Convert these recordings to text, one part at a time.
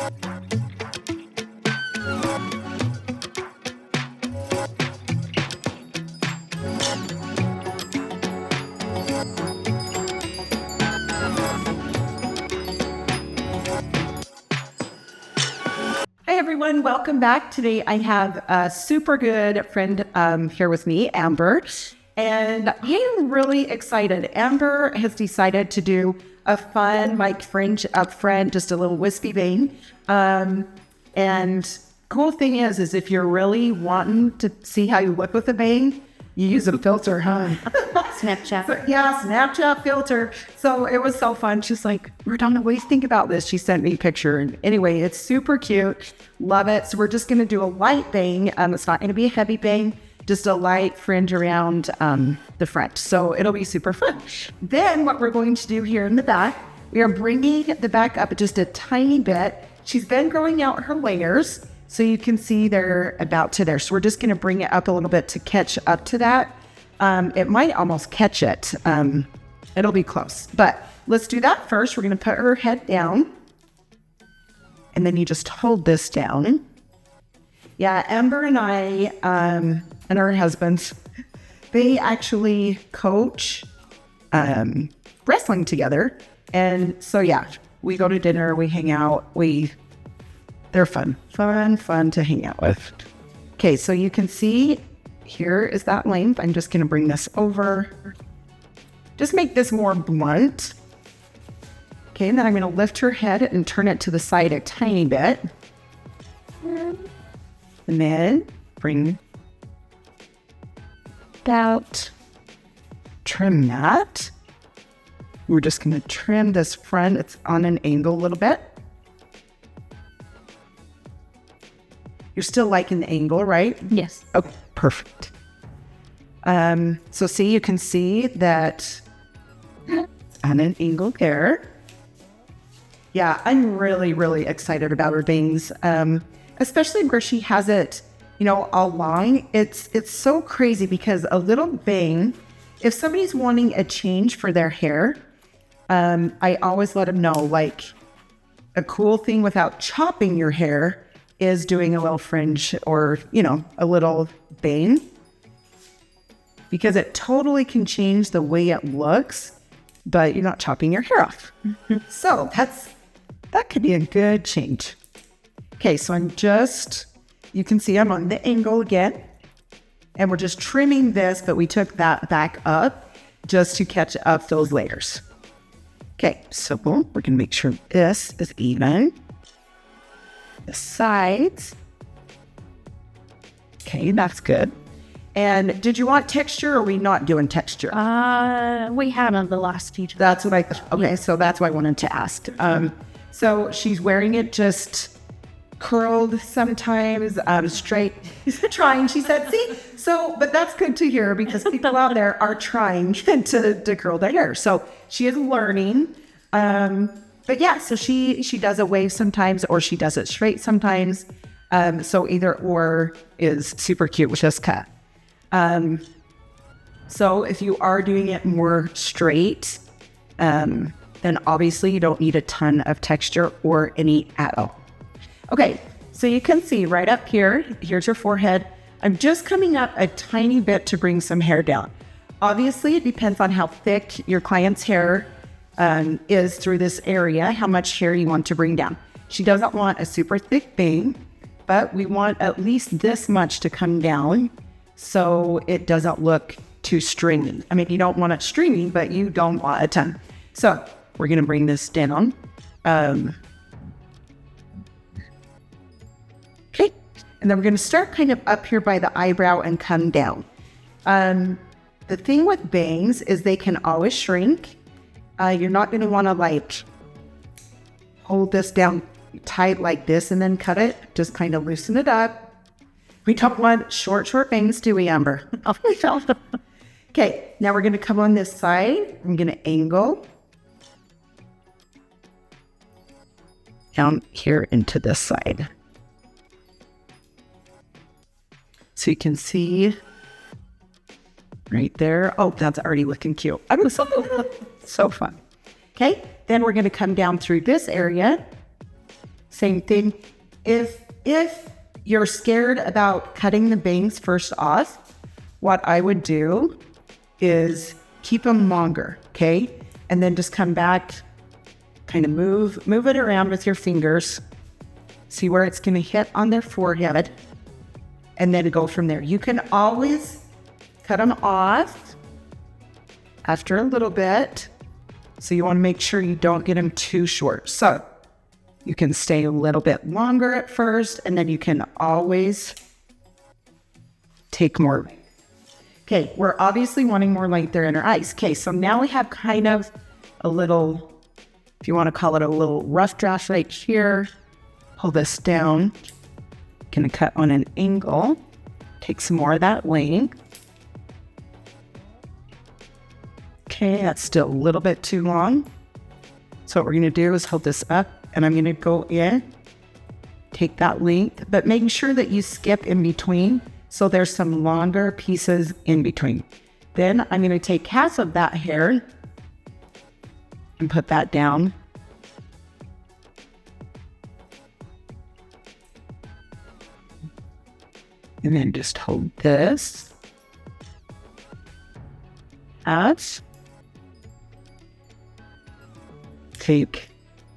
Hi everyone, welcome back. Today I have a super good friend here with me, Amber, and I'm really excited. Amber has decided to do a fun like fringe up front, just a little wispy bang. And cool thing is if you're really wanting to see how you look with a bang, you use a filter, huh? Snapchat. So, yeah, Snapchat filter. So it was so fun. She's like, RaDona, what do you think about this? She sent me a picture. And anyway, it's super cute. Love it. So we're just going to do a light bang. It's not going to be a heavy bang, just a light fringe around the front. So it'll be super fun. Then what we're going to do here in the back, we are bringing the back up just a tiny bit. She's been growing out her layers. So you can see they're about to there. So we're just going to bring it up a little bit to catch up to that. It might almost catch it. It'll be close. But let's do that first. We're going to put her head down. And then you just hold this down. Yeah, Amber and I and our husbands, they actually coach wrestling together. And so, yeah, we go to dinner, we hang out, they're fun to hang out with. Okay, so you can see here is that length. I'm just going to bring this over. Just make this more blunt. Okay, and then I'm going to lift her head and turn it to the side a tiny bit. And then bring out, trim that. We're just going to trim this front. It's on an angle a little bit. You're still liking the angle, right? Yes. Okay, perfect. So see, you can see that it's on an angle there. Yeah, I'm really, really excited about her bangs, especially where she has it, all long. It's so crazy because a little bang, if somebody's wanting a change for their hair, I always let them know, like, a cool thing without chopping your hair is doing a little fringe or, a little bang, because it totally can change the way it looks, but you're not chopping your hair off. So that could be a good change. Okay, so you can see I'm on the angle again, and we're just trimming this, but we took that back up just to catch up those layers. Okay, so we're gonna make sure this is even. The sides. Okay, that's good. And did you want texture or are we not doing texture? We had on the last feature. That's what okay, so that's what I wanted to ask. So she's wearing it just curled sometimes, straight. Trying, she said, see? So, but that's good to hear because people out there are trying to curl their hair. So she is learning. But yeah, so she does a wave sometimes, or she does it straight sometimes. So either or is super cute with this cut. So if you are doing it more straight, then obviously you don't need a ton of texture or any at all. Okay, so you can see right up here, here's your forehead. I'm just coming up a tiny bit to bring some hair down. Obviously, it depends on how thick your client's hair is through this area, how much hair you want to bring down. She doesn't want a super thick bang, but we want at least this much to come down so it doesn't look too stringy. I mean, you don't want it stringy, but you don't want a ton. So we're going to bring this down. Okay. And then we're going to start kind of up here by the eyebrow and come down. The thing with bangs is they can always shrink. You're not going to want to hold this down tight like this and then cut it. Just kind of loosen it up. We don't want short bangs, do we, Amber? Okay, now we're going to come on this side. I'm going to angle down here into this side. So you can see right there. Oh, that's already looking cute. I'm so fun. Okay, then we're going to come down through this area. Same thing. If you're scared about cutting the bangs first off, what I would do is keep them longer, okay? And then just come back, kind of move it around with your fingers. See where it's gonna hit on their forehead, and then go from there. You can always cut them off after a little bit. So you wanna make sure you don't get them too short. So you can stay a little bit longer at first, and then you can always take more. Okay, we're obviously wanting more length there in our eyes. Okay, so now we have kind of a little, if you want to call it a little rough draft right here. Pull this down. Gonna cut on an angle. Take some more of that length. Okay, that's still a little bit too long. So what we're gonna do is hold this up, and I'm gonna go in, take that length, but making sure that you skip in between. So there's some longer pieces in between. Then I'm gonna take half of that hair and put that down. And then just hold this out. Take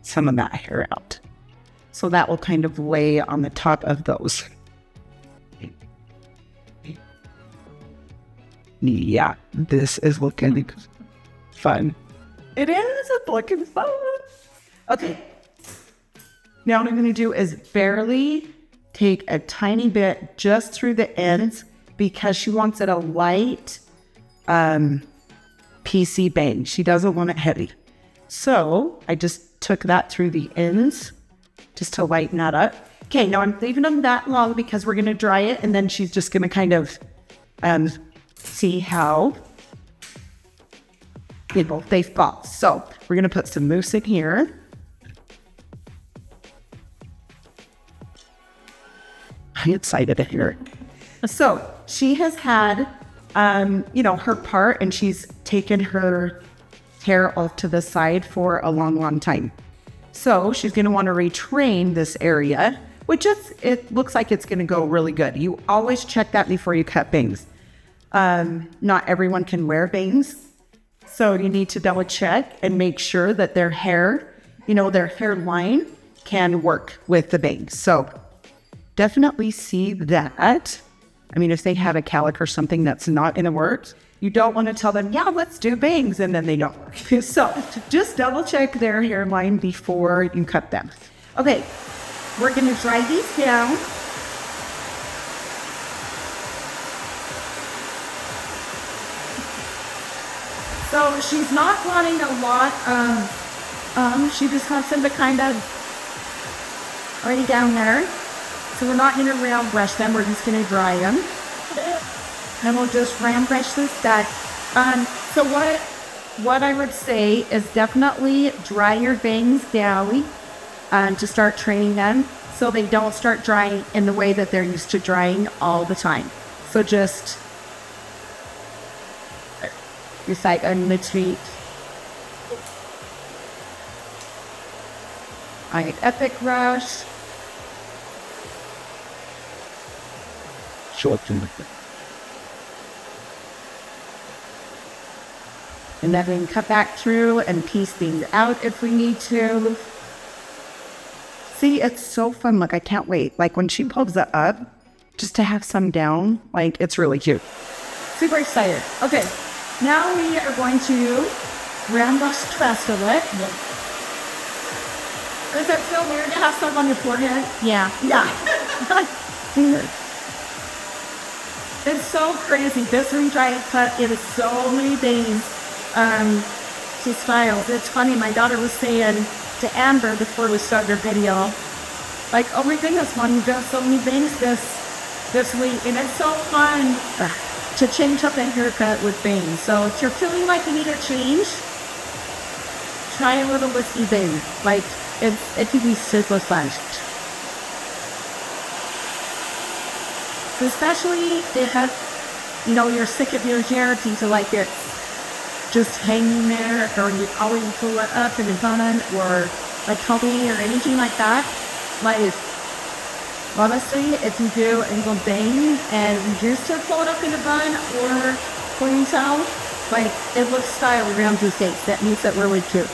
some of that hair out. So that will kind of lay on the top of those. Yeah, this is looking fun. It is, it's looking fun. Okay. Now what I'm gonna do is barely take a tiny bit just through the ends, because she wants it a light PC bang. She doesn't want it heavy. So I just took that through the ends just to lighten that up. Okay, now I'm leaving them that long because we're gonna dry it, and then she's just gonna kind of see how they fall. So we're gonna put some mousse in here. I'm excited to hear it. So she has had, her part, and she's taken her hair off to the side for a long, long time. So she's going to want to retrain this area, which it looks like it's going to go really good. You always check that before you cut bangs. Not everyone can wear bangs. So you need to double check and make sure that their hair, their hairline can work with the bangs. So definitely see that. I mean, if they have a calic or something that's not in the works, you don't want to tell them, yeah, let's do bangs, and then they don't work. So just double check their hairline before you cut them. Okay, we're going to dry these down. So she's not wanting a lot of, she just wants them to kind of already down there. So we're not going to round brush them, we're just going to dry them. And we'll just round brush this back. So what I would say is definitely dry your bangs down to start training them, so they don't start drying in the way that they're used to drying all the time. So just like on the treat. Alright, epic rush. Short to it. And then we can cut back through and piece things out if we need to. See, it's so fun. Like, I can't wait. Like, when she pulls it up, just to have some down, like, it's really cute. Super excited. Okay, now we are going to round brush the rest of it. Does it feel weird to have stuff on your forehead? Yeah. Yeah. It's so crazy. This retry cut in so many days to style. It's funny, my daughter was saying to Amber before we started her video, like, oh my goodness, Mom, you've done so many things this week, and it's so fun to change up a haircut with bangs. So if you're feeling like you need a change, try a little Wispy bang. Like, it can be super fun. Especially if, you're sick of your hair, you feel like it's just hanging there, or you always pull it up and it's on, or like combing or anything like that. Like, honestly, if you do a little bang and used to pull it up in a bun or ponytail, like, it looks styled around your face. That makes it really cute.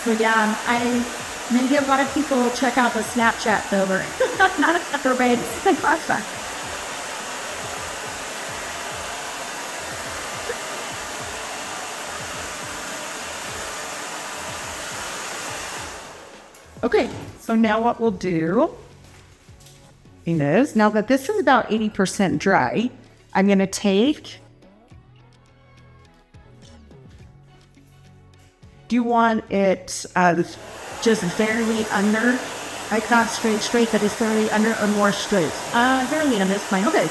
So yeah, I maybe a lot of people check out the Snapchat filter. Not for babies. Okay, so now what we'll do is, now that this is about 80% dry, I'm going to take, do you want it Just barely under. Like not straight, but it's barely under or more straight. Barely under, that's fine. Okay.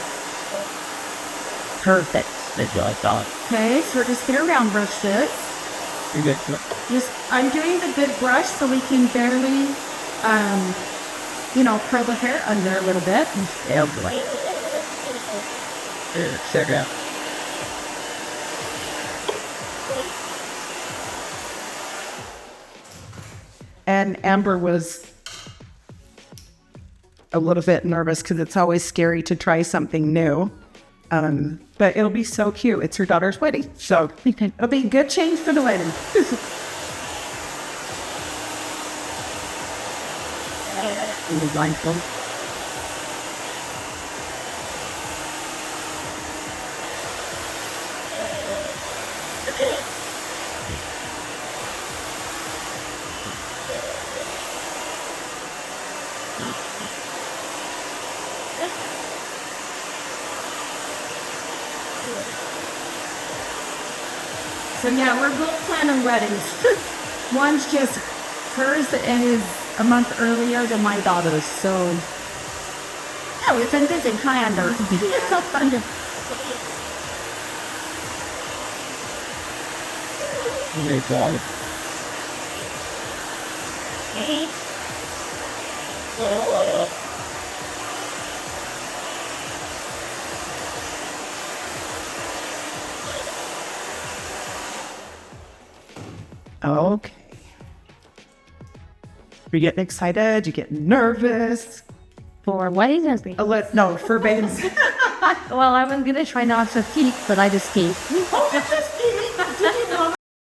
Perfect. Okay, so we're just gonna round brush it. I'm doing the big brush so we can barely, curl the hair under a little bit. and Amber was a little bit nervous because it's always scary to try something new. But it'll be so cute. It's her daughter's wedding. So it'll be a good change for the wedding. So yeah, we're both planning weddings. One's just hers and is a month earlier than my daughter's. So yeah, we've been busy planning. It's so fun to. Okay. You're getting excited? You getting nervous? For wedding or baby? No, for babies. Well, I was gonna try not to peek, but I just peeked. Oh,